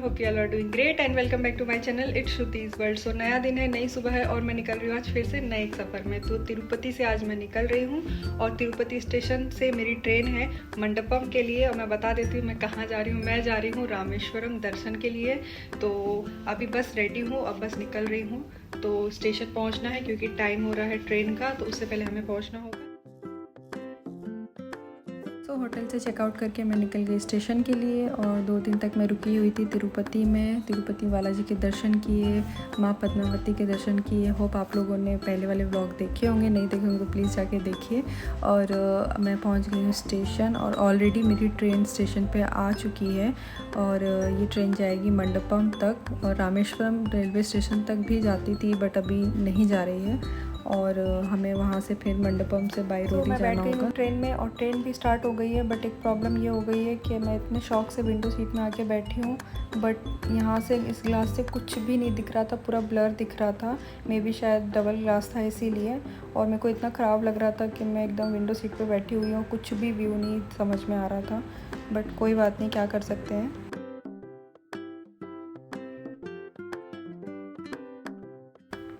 Hope you all are doing great and welcome back to my channel it's Shruti's world. So नया दिन है, नई सुबह है और मैं निकल रही हूँ आज फिर से नए एक सफ़र में। तो तिरुपति से आज मैं निकल रही हूँ और तिरुपति स्टेशन से मेरी ट्रेन है मंडपम के लिए। और मैं बता देती हूँ मैं कहाँ जा रही हूँ। मैं जा रही हूँ रामेश्वरम दर्शन के लिए। तो अभी बस रेडी हूँ, अब बस निकल रही हूँ। तो स्टेशन पहुँचना है क्योंकि टाइम हो रहा है ट्रेन का, तो उससे पहले हमें पहुँचना होगा। तो होटल से चेकआउट करके मैं निकल गई स्टेशन के लिए और 2 दिन तक मैं रुकी हुई थी तिरुपति में। तिरुपति बालाजी के दर्शन किए, माँ पद्मावती के दर्शन किए। होप आप लोगों ने पहले वाले व्लॉग देखे होंगे, नहीं देखे होंगे प्लीज़ जाके देखिए। और मैं पहुंच गई हूँ स्टेशन और ऑलरेडी मेरी ट्रेन स्टेशन पे आ चुकी है। और ये ट्रेन जाएगी मंडपम तक और रामेश्वरम रेलवे स्टेशन तक भी जाती थी बट अभी नहीं जा रही है। और हमें वहाँ से फिर मंडपम से बाई रोड ही जाना होगा ट्रेन में। और ट्रेन भी स्टार्ट हो गई है बट एक प्रॉब्लम ये हो गई है कि मैं इतने शौक से विंडो सीट में आके बैठी हूँ बट यहाँ से इस ग्लास से कुछ भी नहीं दिख रहा था, पूरा ब्लर दिख रहा था। मे बी शायद डबल ग्लास था इसीलिए। और मेरे को इतना ख़राब लग रहा था कि मैं एकदम विंडो सीट पे बैठी हुई हूँ, कुछ भी व्यू नहीं समझ में आ रहा था। बट कोई बात नहीं, क्या कर सकते हैं।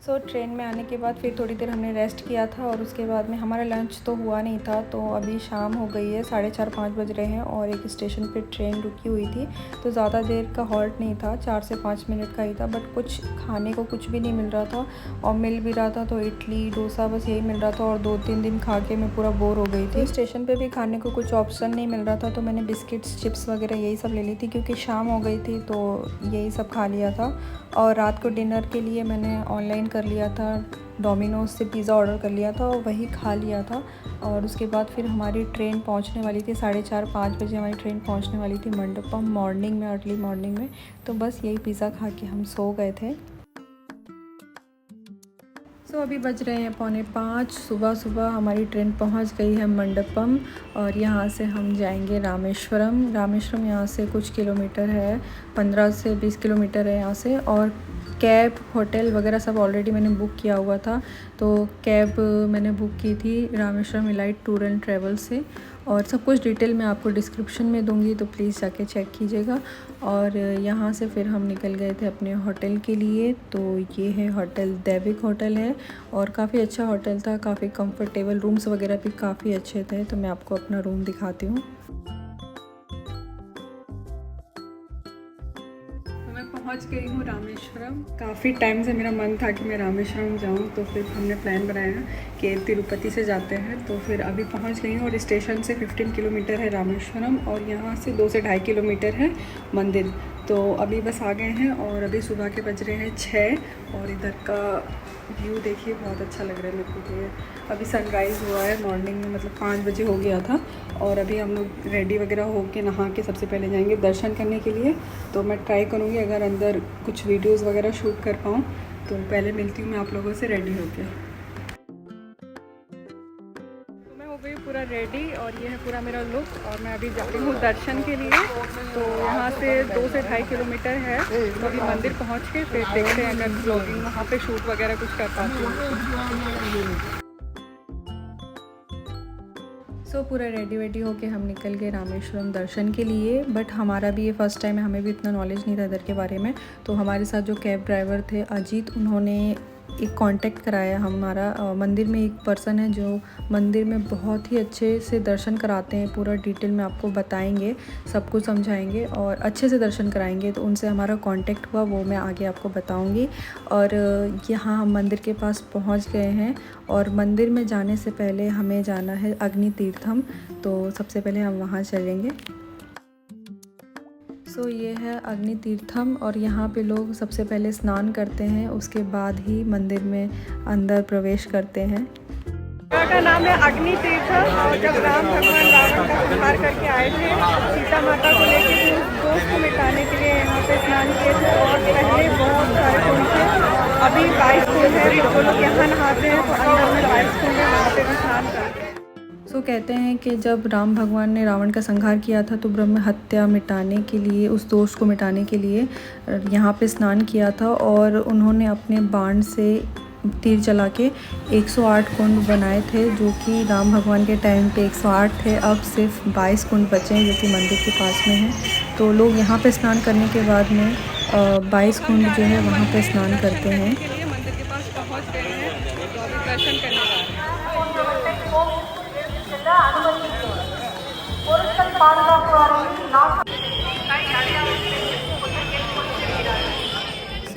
सो ट्रेन में आने के बाद फिर थोड़ी देर हमने रेस्ट किया था और उसके बाद में हमारा लंच तो हुआ नहीं था। तो अभी शाम हो गई है, 4:30-5 बज रहे हैं और एक स्टेशन पे ट्रेन रुकी हुई थी। तो ज़्यादा देर का हॉल्ट नहीं था, 4 से 5 मिनट का ही था। बट कुछ खाने को कुछ भी नहीं मिल रहा था और मिल भी रहा था तो इडली डोसा बस यही मिल रहा था। और 2-3 दिन खा के मैं पूरा बोर हो गई थी। स्टेशन पर भी खाने को कुछ ऑप्शन नहीं मिल रहा था तो मैंने बिस्किट्स चिप्स वगैरह यही सब ले ली थी क्योंकि शाम हो गई थी, तो यही सब खा लिया था। और रात को डिनर के लिए मैंने ऑनलाइन कर लिया था, डोमिनोज से पिज़्ज़ा ऑर्डर कर लिया था और वही खा लिया था। और उसके बाद फिर हमारी ट्रेन पहुंचने वाली थी 4:30-5 बजे हमारी ट्रेन पहुंचने वाली थी मंडपम मॉर्निंग में, अर्ली मॉर्निंग में। तो बस यही पिज़्ज़ा खा के हम सो गए थे। सो अभी बज रहे हैं 4:45। सुबह हमारी ट्रेन पहुंच गई है मंडपम और यहाँ से हम जाएंगे रामेश्वरम। रामेश्वरम यहाँ से कुछ किलोमीटर है, 15 से 20 किलोमीटर है यहाँ से। और कैब होटल वगैरह सब ऑलरेडी मैंने बुक किया हुआ था। तो कैब मैंने बुक की थी Rameswaram elite tour and travel से। और सब कुछ डिटेल मैं आपको डिस्क्रिप्शन में दूंगी, तो प्लीज़ जाके चेक कीजिएगा। और यहाँ से फिर हम निकल गए थे अपने होटल के लिए। तो ये है होटल, दैविक होटल है और काफ़ी अच्छा होटल था, काफ़ी कंफर्टेबल, रूम्स वगैरह भी काफ़ी अच्छे थे। तो मैं आपको अपना रूम दिखाती हूँ। पहुंच गई हूँ रामेश्वरम। काफ़ी टाइम से मेरा मन था कि मैं रामेश्वरम जाऊँ, तो फिर हमने प्लान बनाया कि तिरुपति से जाते हैं। तो फिर अभी पहुंच गई हूँ और स्टेशन से 15 किलोमीटर है रामेश्वरम और यहाँ से 2 से 2.5 किलोमीटर है मंदिर। तो अभी बस आ गए हैं और अभी सुबह के बज रहे हैं 6 और इधर का व्यू देखिए, बहुत अच्छा लग रहा है मेरे को। तो अभी सनराइज़ हुआ है मॉर्निंग में, मतलब 5 बजे हो गया था। और अभी हम लोग रेडी वगैरह हो के नहा के सबसे पहले जाएंगे दर्शन करने के लिए। तो मैं ट्राई करूँगी अगर अंदर कुछ वीडियोज़ वगैरह शूट कर पाऊँ। तो पहले मिलती हूँ मैं आप लोगों से रेडी होके। तो मैं हो गई पूरा रेडी और ये है पूरा मेरा लुक और मैं अभी जा रही हूँ दर्शन के लिए। तो यहाँ से 2 से 2.5 किलोमीटर है। तो अभी मंदिर पहुँच के फिर देखते हैं अगर ब्लॉगिंग वहाँ पे शूट वगैरह कुछ कर पाती हूँ। सो पूरा रेडी वेडी होके हम निकल गए रामेश्वरम दर्शन के लिए। बट हमारा भी ये फ़र्स्ट टाइम है, हमें भी इतना नॉलेज नहीं था इधर के बारे में। तो हमारे साथ जो कैब ड्राइवर थे अजीत, उन्होंने एक कांटेक्ट कराया हमारा। मंदिर में एक पर्सन है जो मंदिर में बहुत ही अच्छे से दर्शन कराते हैं, पूरा डिटेल में आपको बताएंगे, सब कुछ समझाएंगे और अच्छे से दर्शन कराएंगे। तो उनसे हमारा कांटेक्ट हुआ, वो मैं आगे आपको बताऊंगी। और यहाँ हम मंदिर के पास पहुँच गए हैं और मंदिर में जाने से पहले हमें जाना है अग्नि तीर्थम। तो सबसे पहले हम वहाँ चलेंगे। सो ये है अग्नि तीर्थम और यहाँ पे लोग सबसे पहले स्नान करते हैं, उसके बाद ही मंदिर में अंदर प्रवेश करते हैं। जगह का नाम है अग्नि तीर्थम। और जब राम भगवान रावण का संहार करके आए थे सीता माता को लेकर, तो उस दोष को मिटाने के लिए यहाँ पे स्नान किए थे। और पहले बहुत सारे कुंड थे, अभी 22 कुंड है। तो वो लोग यहाँ नहाते हैं, तो अंदर में 22 कुंड है, वहाँ पे भी स्नान करते हैं। सो कहते हैं कि जब राम भगवान ने रावण का संहार किया था तो ब्रह्म हत्या मिटाने के लिए, उस दोष को मिटाने के लिए यहाँ पे स्नान किया था। और उन्होंने अपने बाण से तीर चला के 108 कुंड बनाए थे, जो कि राम भगवान के टाइम पे 108 थे। अब सिर्फ 22 कुंड बचे हैं, जो कि मंदिर के पास में है। तो लोग यहाँ पे स्नान करने के बाद में 22 कुंड जो है वहाँ पे स्नान करते हैं। मंदिर के पास पहुँच गए हैं, तो अभी दर्शन करने जा रहे हैं।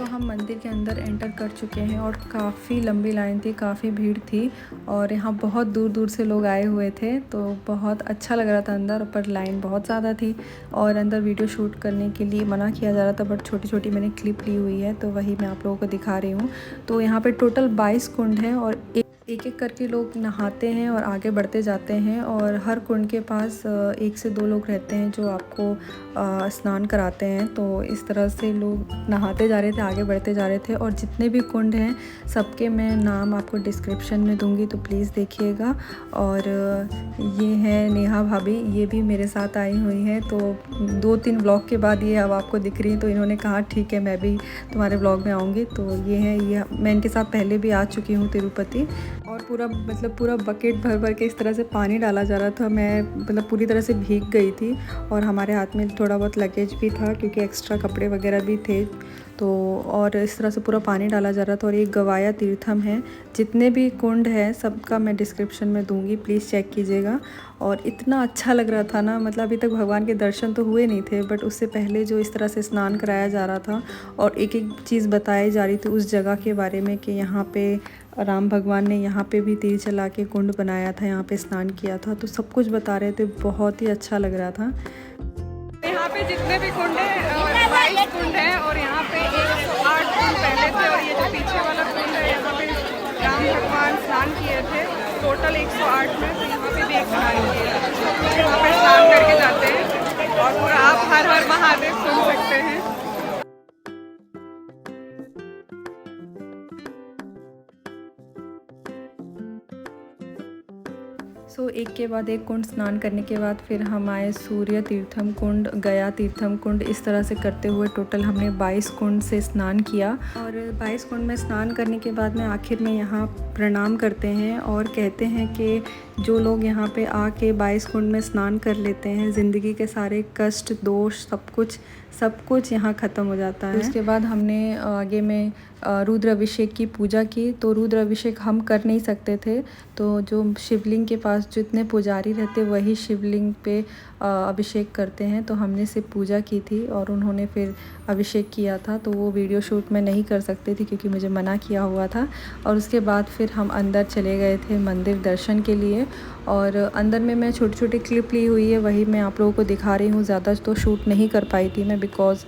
हम मंदिर के अंदर एंटर कर चुके हैं और काफ़ी लंबी लाइन थी, काफ़ी भीड़ थी और यहाँ बहुत दूर दूर से लोग आए हुए थे। तो बहुत अच्छा लग रहा था अंदर, पर लाइन बहुत ज़्यादा थी और अंदर वीडियो शूट करने के लिए मना किया जा रहा था, बट छोटी छोटी मैंने क्लिप ली हुई है तो वही मैं आप लोगों को दिखा रही हूँ। तो यहाँ पे टोटल 22 कुंड हैं और एक एक करके लोग नहाते हैं और आगे बढ़ते जाते हैं और हर कुंड के पास 1 से 2 लोग रहते हैं जो आपको स्नान कराते हैं। तो इस तरह से लोग नहाते जा रहे थे, आगे बढ़ते जा रहे थे और जितने भी कुंड हैं सबके मैं नाम आपको डिस्क्रिप्शन में दूंगी, तो प्लीज़ देखिएगा। और ये है नेहा भाभी, ये भी मेरे साथ आई हुई है। तो 2-3 व्लॉग के बाद ये अब आपको दिख रही है, तो इन्होंने कहा ठीक है मैं भी तुम्हारे व्लॉग में आऊँगी। तो ये है, ये मैं इनके साथ पहले भी आ चुकी हूँ तिरुपति और पूरा बकेट भर भर के इस तरह से पानी डाला जा रहा था। मैं पूरी तरह से भीग गई थी और हमारे हाथ में थोड़ा बहुत लगेज भी था क्योंकि एक्स्ट्रा कपड़े वगैरह भी थे। तो और इस तरह से पूरा पानी डाला जा रहा था। और ये गवाया तीर्थम है, जितने भी कुंड हैं सबका मैं डिस्क्रिप्शन में दूंगी, प्लीज़ चेक कीजिएगा। और इतना अच्छा लग रहा था ना, अभी तक भगवान के दर्शन तो हुए नहीं थे, बट उससे पहले जो इस तरह से स्नान कराया जा रहा था और एक एक चीज़ बताई जा रही थी उस जगह के बारे में कि यहाँ पे राम भगवान ने यहाँ पे भी तीर चला के कुंड बनाया था, यहाँ पे स्नान किया था, तो सब कुछ बता रहे थे। बहुत ही अच्छा लग रहा था। यहाँ पे जितने भी कुंड है 22 कुंड है और यहाँ पे 108 कुंड पहले थे और ये जो पीछे वाला कुंड है यहाँ पे राम भगवान स्नान किए थे टोटल 108 में। तो यहाँ पे भी एक कहानी है, यहाँ पे स्नान करके जाते हैं और पूरा आप हर हर महादेव सुन सकते हैं। एक के बाद एक कुंड स्नान करने के बाद फिर हम आए सूर्य तीर्थम कुंड, गया तीर्थम कुंड। इस तरह से करते हुए टोटल हमने 22 कुंड से स्नान किया और 22 कुंड में स्नान करने के बाद में आखिर में यहाँ प्रणाम करते हैं और कहते हैं कि जो लोग यहाँ पे आके 22 कुंड में स्नान कर लेते हैं, ज़िंदगी के सारे कष्ट दोष सब कुछ यहाँ ख़त्म हो जाता है। उसके बाद हमने आगे में रुद्र अभिषेक की पूजा की। तो रुद्र अभिषेक हम कर नहीं सकते थे, तो जो शिवलिंग के पास जितने पुजारी रहते वही शिवलिंग पे अभिषेक करते हैं। तो हमने सिर्फ पूजा की थी और उन्होंने फिर अभिषेक किया था, तो वो वीडियो शूट में नहीं कर सकते थे क्योंकि मुझे मना किया हुआ था। और उसके बाद फिर हम अंदर चले गए थे मंदिर दर्शन के लिए और अंदर में मैं छोटी छोटी क्लिप ली हुई है, वही मैं आप लोगों को दिखा रही हूँ। ज़्यादा तो शूट नहीं कर पाई थी मैं, बिकॉज़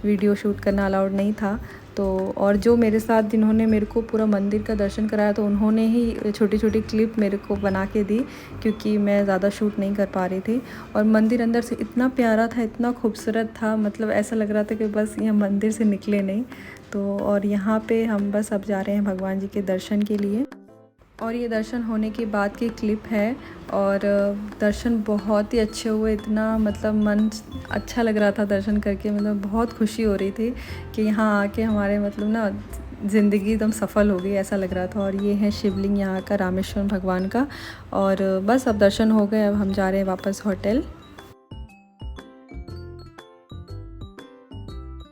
वीडियो शूट करना अलाउड नहीं था। तो और जो मेरे साथ जिन्होंने मेरे को पूरा मंदिर का दर्शन कराया, तो उन्होंने ही छोटी छोटी क्लिप मेरे को बना के दी क्योंकि मैं ज़्यादा शूट नहीं कर पा रही थी। और मंदिर अंदर से इतना प्यारा था, इतना खूबसूरत था, ऐसा लग रहा था कि बस यहाँ मंदिर से निकले नहीं। तो और यहाँ पे हम बस अब जा रहे हैं भगवान जी के दर्शन के लिए। और ये दर्शन होने के बाद की क्लिप है और दर्शन बहुत ही अच्छे हुए। इतना मन अच्छा लग रहा था दर्शन करके, बहुत खुशी हो रही थी कि यहाँ आके हमारे ज़िंदगी एकदम सफल हो गई, ऐसा लग रहा था। और ये है शिवलिंग यहाँ का, रामेश्वरम भगवान का। और बस अब दर्शन हो गए, अब हम जा रहे हैं वापस होटल।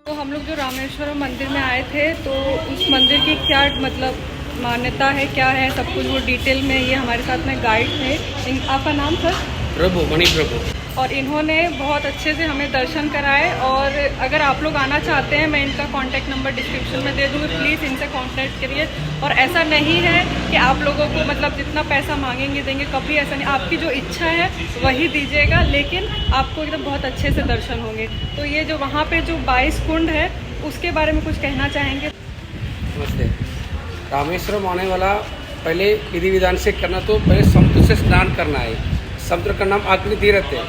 तो हम लोग जो रामेश्वरम मंदिर में आए थे, तो उस मंदिर की क्या मान्यता है, क्या है, सब कुछ वो डिटेल में ये हमारे साथ में गाइड थे। आपका नाम सर? प्रभु, मणि प्रभु। और इन्होंने बहुत अच्छे से हमें दर्शन कराए। और अगर आप लोग आना चाहते हैं, मैं इनका कांटेक्ट नंबर डिस्क्रिप्शन में दे दूँगी, प्लीज़ इनसे कांटेक्ट करिए। और ऐसा नहीं है कि आप लोगों को जितना पैसा मांगेंगे देंगे, कभी ऐसा नहीं। आपकी जो इच्छा है वही दीजिएगा, लेकिन आपको एकदम बहुत अच्छे से दर्शन होंगे। तो ये जो वहाँ पर जो 22 कुंड है उसके बारे में कुछ कहना चाहेंगे? नमस्ते। रामेश्वरम आने वाला पहले विधि विधान से करना, तो पहले समुद्र से स्नान करना है। समुद्र का नाम अग्नि तीर्थ है।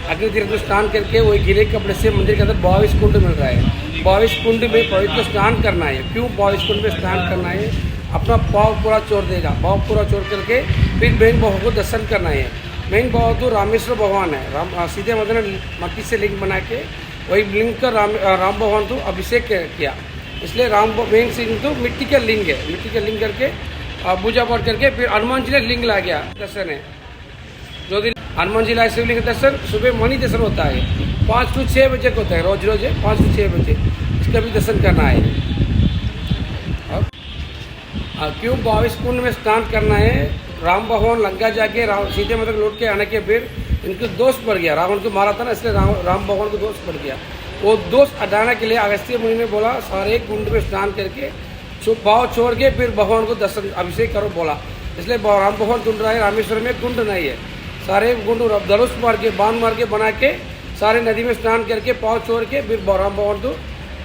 अग्नि तीर्थ में स्नान करके वही गीले कपड़े से मंदिर के अंदर 22 कुंड मिल रहा है। 22 कुंड में पवित्र स्नान करना है। क्यों 22 कुंड में स्नान करना है? अपना पाँव पूरा चोर देगा, पाँव पूरा चोर करके फिर मेन बहू को दर्शन करना है। मेन बहू तो रामेश्वर भगवान है। राम सीधे मट्टी से लिंग बना के वही लिंग का राम भगवान तो अभिषेक किया। इसलिए राम मेन सिंह तो मिट्टी का लिंग है, मिट्टी का लिंग करके पूजा पाठ करके फिर हनुमान जी ने लिंग ला गया दर्शन है। जो दिन हनुमान जी लाए शिवलिंग दर्शन सुबह मणि दर्शन होता है 5 से 6 बजे को होता है, रोज रोज 5 से 6 बजे इसका भी दर्शन करना है। अब क्यों 22 कुंड में स्नान करना है? राम भगवान लंका जाके सीधे मतलब लौट के आने के फिर इनको दोष पड़ गया, रावण को मारा था ना, इसलिए राम भगवान को दोष पड़ गया। वो दोष हटाने के लिए अगस्त्य मुनि ने बोला सारे कुंड में स्नान करके भाव छोड़ के फिर भगवान को दर्शन अभिषेक करो बोला। इसलिए राम भगवान ढूंढ रहा है, रामेश्वर में कुंड नहीं है, सारे कुंड धनुष मार के बांध मार के बना के सारे नदी में स्नान करके पाँव छोड़ के फिर राम भगवान को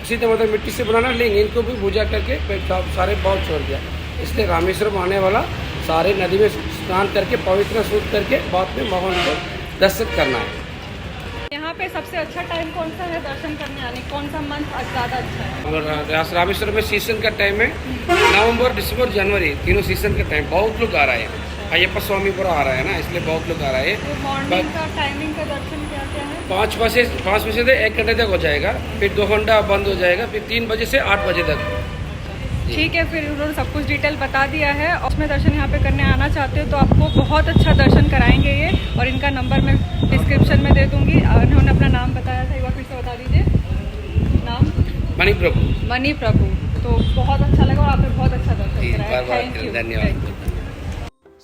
सीधे मतलब मिट्टी से बनाना लिंग, इनको भी पूजा करके फिर सारे पाँव छोड़ दिया। इसलिए रामेश्वर में आने वाला सारे नदी में स्नान करके पवित्र शुद्ध करके बाद में भगवान को दर्शन करना है। यहाँ पे सबसे अच्छा टाइम कौन सा है दर्शन करने आने, कौन सा मंथ ज़्यादा अच्छा है? और रामेश्वर में सीजन का टाइम है नवंबर, दिसंबर, जनवरी, तीनों सीजन का टाइम। बहुत लोग आ रहे हैं, अयप्पा स्वामी पूरा आ रहा है ना, इसलिए बहुत लोग आ रहे हैं। तो मॉर्निंग का टाइमिंग का दर्शन क्या क्या है? 5 बजे से 1 घंटे तक हो जाएगा, फिर 2 घंटा बंद हो जाएगा, फिर 3 बजे से 8 बजे तक। ठीक है, फिर उन्होंने सब कुछ डिटेल बता दिया है। और उसमें दर्शन यहाँ पे करने आना चाहते हो तो आपको बहुत अच्छा दर्शन कराएंगे ये, और इनका नंबर मैं डिस्क्रिप्शन में दे दूँगी। इन्होंने अपना नाम बताया था, एक बार फिर से बता दीजिए नाम। मणि प्रभु। मणि प्रभु। तो बहुत अच्छा लगा और आपने बहुत अच्छा दर्शन कराया, थैंक यू, धन्यवाद।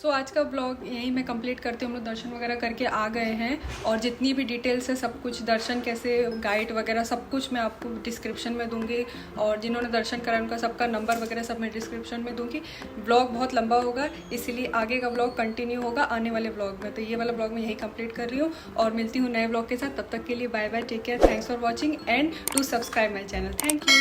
सो आज का ब्लॉग यहीं मैं कंप्लीट करती हूँ। हम लोग दर्शन वगैरह करके आ गए हैं, और जितनी भी डिटेल्स है सब कुछ दर्शन कैसे गाइड वगैरह सब कुछ मैं आपको डिस्क्रिप्शन में दूंगी, और जिन्होंने दर्शन करा उनका सबका नंबर वगैरह सब मैं डिस्क्रिप्शन में दूंगी। ब्लॉग बहुत लंबा होगा, इसीलिए आगे का ब्लॉग कंटिन्यू होगा आने वाले ब्लॉग में। तो ये वाला ब्लॉग मैं यहीं कंप्लीट कर रही हूँ और मिलती हूँ नए ब्लॉग के साथ। तब तक के लिए bye bye, take care, thanks for watching and to subscribe my channel. Thank you.